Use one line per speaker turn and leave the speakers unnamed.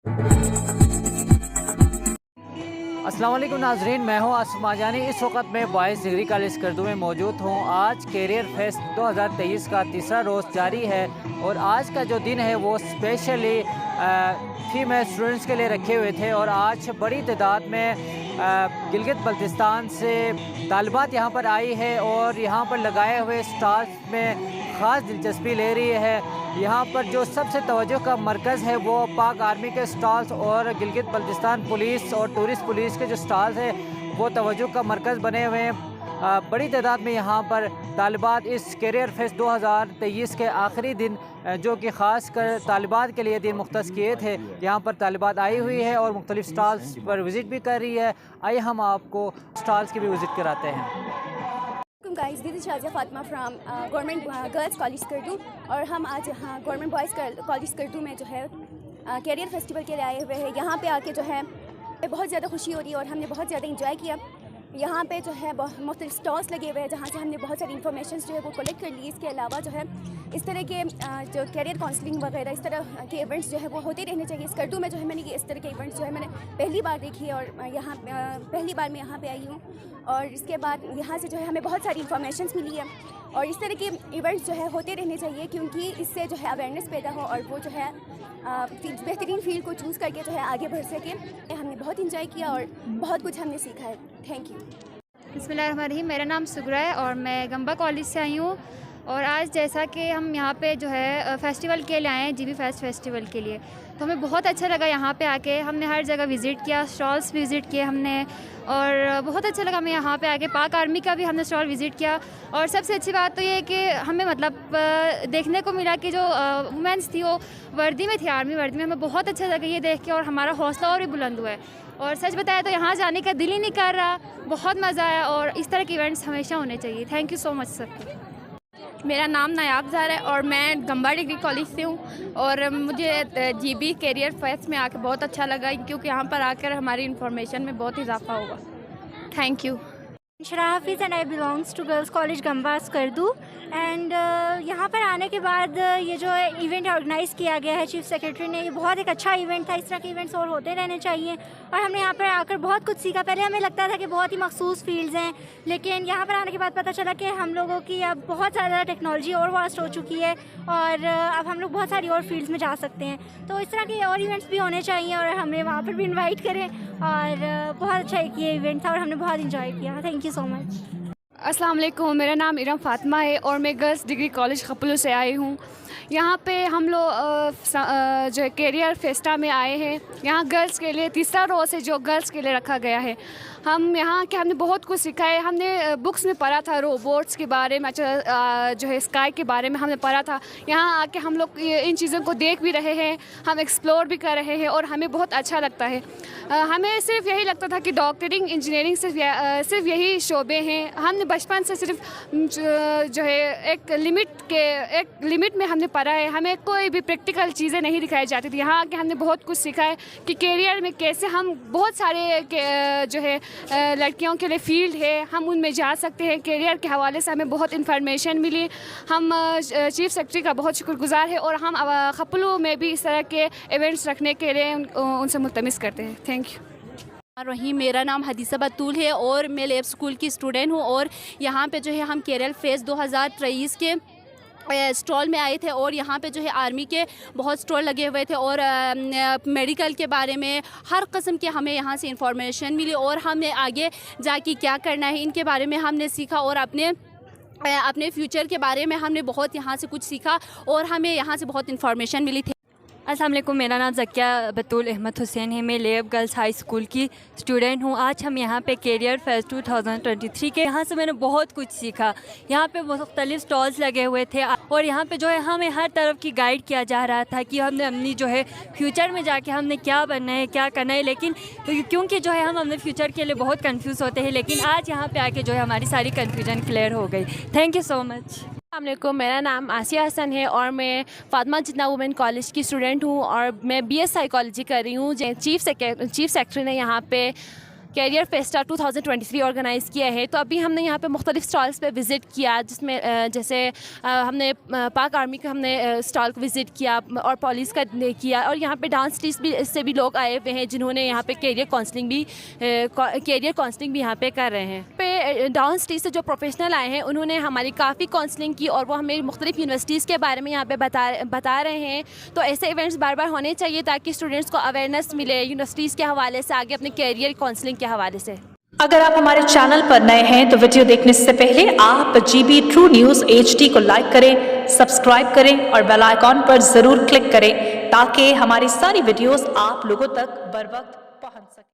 अस्सलाम वालेकुम नाजरीन, मैं हूं आसमा जानी। इस वक्त मैं बॉयज़ डिग्री कॉलेज स्कर्दू में मौजूद हूं। आज कैरियर फेस्ट 2023 का तीसरा रोज़ जारी है और आज का जो दिन है वो स्पेशली फीमेल स्टूडेंट्स के लिए रखे हुए थे। और आज बड़ी तादाद में गिलगित बल्तिस्तान से तालिबात यहाँ पर आई है और यहाँ पर लगाए हुए स्टॉल्स में ख़ास दिलचस्पी ले रही है। यहाँ पर जो सबसे तवज्जो का मरकज़ है वो पाक आर्मी के स्टॉल्स और गिलगित बल्तिस्तान पुलिस और टूरिस्ट पुलिस के जो स्टॉल्स हैं वो तवज्जो का मरकज़ बने हुए हैं। बड़ी तादाद में यहाँ पर तालिबात इस कैरियर फेस्ट 2023 के आखिरी दिन जो कि ख़ास कर तालिबात के लिए दिन मुख्तस किए थे, यहाँ पर तालिबात आई हुई है और मुख्तलिफ़ स्टॉल्स पर विज़िट भी कर रही है। आइए हम आपको स्टॉल्स की भी विज़िट कराते हैं।
Guys, this is Shazia Fatima from government girls college Skardu और हम आज यहाँ गवर्नमेंट बॉयज़ कॉलेज स्कर्दू में जो है कैरियर फेस्टिवल के लिए आए हुए हैं। यहाँ पे आके जो है बहुत ज़्यादा खुशी हो रही है और हमने बहुत ज़्यादा इंजॉय किया। यहाँ पे जो है मुख्तलिफ स्टॉल्स लगे हुए हैं जहाँ से हमने बहुत सारी इन्फॉर्मेशन जो है वो कलेक्ट कर ली। इसके अलावा जो है इस तरह के जो कैरियर काउंसलिंग वगैरह इस तरह के इवेंट्स जो है वो होते रहने चाहिए। स्कर्दू में जो है मैंने इस तरह के इवेंट्स जो है मैंने पहली बार देखी है और यहाँ पहली बार मैं यहाँ पे आई हूँ और इसके बाद यहाँ से जो है हमें बहुत सारी इन्फॉर्मेशन मिली है और इस तरह के इवेंट्स जो है होते रहने चाहिए क्योंकि इससे जो है अवेयरनेस पैदा हो और वो जो है बेहतरीन फील्ड को चूज़ करके जो है आगे बढ़ सके। हमने बहुत इंजॉय किया और बहुत कुछ हमने सीखा है। Thank you.
बिस्मिल्लाहिर्रहमानिर्रहीम। मेरा नाम सुगरा है और मैं गंबा कॉलेज से आई हूँ और आज जैसा कि हम यहाँ पे जो है फेस्टिवल के लिए आए हैं, जीबी फेस्ट फेस्टिवल के लिए, तो हमें बहुत अच्छा लगा यहाँ पे आके। हमने हर जगह विज़िट किया, स्टॉल्स भी विज़िट किए हमने और बहुत अच्छा लगा हमें यहाँ पे आके। पाक आर्मी का भी हमने स्टॉल विज़िट किया और सबसे अच्छी बात तो ये है कि हमें मतलब देखने को मिला कि जो वुमेंस थी वो वर्दी में थी, आर्मी वर्दी में। हमें बहुत अच्छा लगा ये देख के और हमारा हौसला और भी बुलंद हुआ है और सच बताया तो यहाँ जाने का दिल ही नहीं कर रहा। बहुत मज़ा आया और इस तरह के इवेंट्स हमेशा होने चाहिए। Thank you so much sir.
मेरा नाम नायाब ज़ार है और मैं गंबा डिग्री कॉलेज से हूँ और मुझे जीबी कैरियर फेस्ट में आकर बहुत अच्छा लगा क्योंकि यहाँ पर आकर हमारी इन्फॉर्मेशन में बहुत इजाफा होगा। Thank you.
शराफिज़ and I belongs to girls college Gamba Skardu and यहाँ पर आने के बाद ये जो इवेंट ऑर्गेनाइज़ किया गया है चीफ सेक्रेटरी ने, ये बहुत एक अच्छा इवेंट था। इस तरह के इवेंट्स और होते रहने चाहिए और हमने यहाँ पर आकर बहुत कुछ सीखा। पहले हमें लगता था कि बहुत ही मखसूस फील्ड्स हैं, लेकिन यहाँ पर आने के बाद पता चला कि हम लोगों की अब बहुत ज़्यादा टेक्नोलॉजी और वास्ट हो चुकी है और अब हम लोग बहुत सारी और फील्ड्स में जा सकते हैं। तो इस तरह के और इवेंट्स भी होने चाहिए और हमें वहाँ पर भी इन्वाइट करें और बहुत अच्छा एक ये इवेंट था और हमने बहुत इंजॉय किया। Thank you so much.
अस्सलाम वालेकुम। मेरा नाम इरम फातिमा है और मैं गर्ल्स डिग्री कॉलेज खपलू से आई हूँ। यहाँ पे हम लोग जो है कैरियर फेस्टा में आए हैं। यहाँ गर्ल्स के लिए तीसरा रोज़ है जो गर्ल्स के लिए रखा गया है। हम यहाँ के हमने बहुत कुछ सीखा है। हमने बुक्स में पढ़ा था रोबोट्स के बारे में, जो है स्काई के बारे में हमने पढ़ा था। यहाँ आके हम लोग इन चीज़ों को देख भी रहे हैं, हम एक्सप्लोर भी कर रहे हैं और हमें बहुत अच्छा लगता है। हमें सिर्फ यही लगता था कि डॉक्टरिंग इंजीनियरिंग सिर्फ यही शोबे हैं। हमने बचपन से सिर्फ जो है एक लिमिट में हमने पढ़ा है। हमें कोई भी प्रैक्टिकल चीज़ें नहीं दिखाई जाती थी। यहाँ आके हमने बहुत कुछ सीखा है कि कैरियर में कैसे हम बहुत सारे जो है लड़कियों के लिए फील्ड है, हम उनमें जा सकते हैं। कैरियर के हवाले से हमें बहुत इन्फॉर्मेशन मिली। हम चीफ सेक्रेटरी का बहुत शुक्रगुजार है और हम खपलू में भी इस तरह के इवेंट्स रखने के लिए उनसे मुल्तमिस करते हैं। Thank you.
रहीम, मेरा नाम हदीसा बतूल है और मैं लेब स्कूल की स्टूडेंट हूँ और यहाँ पे जो है हम कैरियर फेस्ट 2023 के स्टॉल में आए थे और यहाँ पे जो है आर्मी के बहुत स्टॉल लगे हुए थे और मेडिकल के बारे में हर किस्म के हमें यहाँ से इंफॉर्मेशन मिली और हमें आगे जाके क्या करना है इनके बारे में हमने सीखा और अपने फ्यूचर के बारे में हमने बहुत यहाँ से कुछ सीखा और हमें यहाँ से बहुत इंफॉर्मेशन मिली थी।
अस्सलाम वालेकुम। मेरा नाम ज़किया बतूल अहमद हुसैन है। मैं लेब गर्ल्स हाई स्कूल की स्टूडेंट हूँ। आज हम यहाँ पे कैरियर फेस्ट 2023 के यहाँ से मैंने बहुत कुछ सीखा। यहाँ पे मुख्तलिफ स्टॉल्स लगे हुए थे और यहाँ पे जो है हमें हर तरफ की गाइड किया जा रहा था कि हमने अपनी जो है फ्यूचर में जाके हमने क्या बनना है, क्या करना है। लेकिन क्योंकि जो है हम अपने फ्यूचर के लिए बहुत कन्फ्यूज़ होते हैं, लेकिन आज यहाँ पर आके जो है हमारी सारी कन्फ्यूजन क्लियर हो गई। Thank you so much.
अस्सलामुअलैकुम, मेरा नाम आसिया हसन है और मैं फातिमा जिन्ना वुमेन कॉलेज की स्टूडेंट हूँ और मैं बीएस साइकोलॉजी कर रही हूँ। चीफ सेक्रेटरी ने यहाँ पे
कैरियर फेस्टा 2023 ऑर्गेनाइज़ किया है। तो अभी हमने यहाँ पे मुख्तलिफ स्टॉल्स पे विज़िट किया, जिसमें जैसे हमने पाक आर्मी का हमने स्टॉल को विज़िट किया और पुलिस का किया, और यहाँ पे डांस टीच भी से भी लोग आए हुए हैं जिन्होंने यहाँ पे कैरियर काउंसलिंग भी यहाँ पे कर रहे हैं। पे डांस टीच से जो प्रोफेशनल आए हैं उन्होंने हमारी काफ़ी काउंसलिंग की और वो हमें मुख्तलिफ यूनिवर्सिटीज़ के बारे में यहाँ पे बता रहे हैं। तो ऐसे इवेंट्स बार बार होने चाहिए ताकि स्टूडेंट्स को अवेयरनेस मिले यूनिवर्सिटीज़ के हवाले से, आगे अपने कैरियर काउंसलिंग के हवाले से।
अगर आप हमारे चैनल पर नए हैं तो वीडियो देखने से पहले आप GB True News HD को लाइक करें, सब्सक्राइब करें और बेल आइकॉन पर ज़रूर क्लिक करें ताकि हमारी सारी वीडियोस आप लोगों तक बर वक्त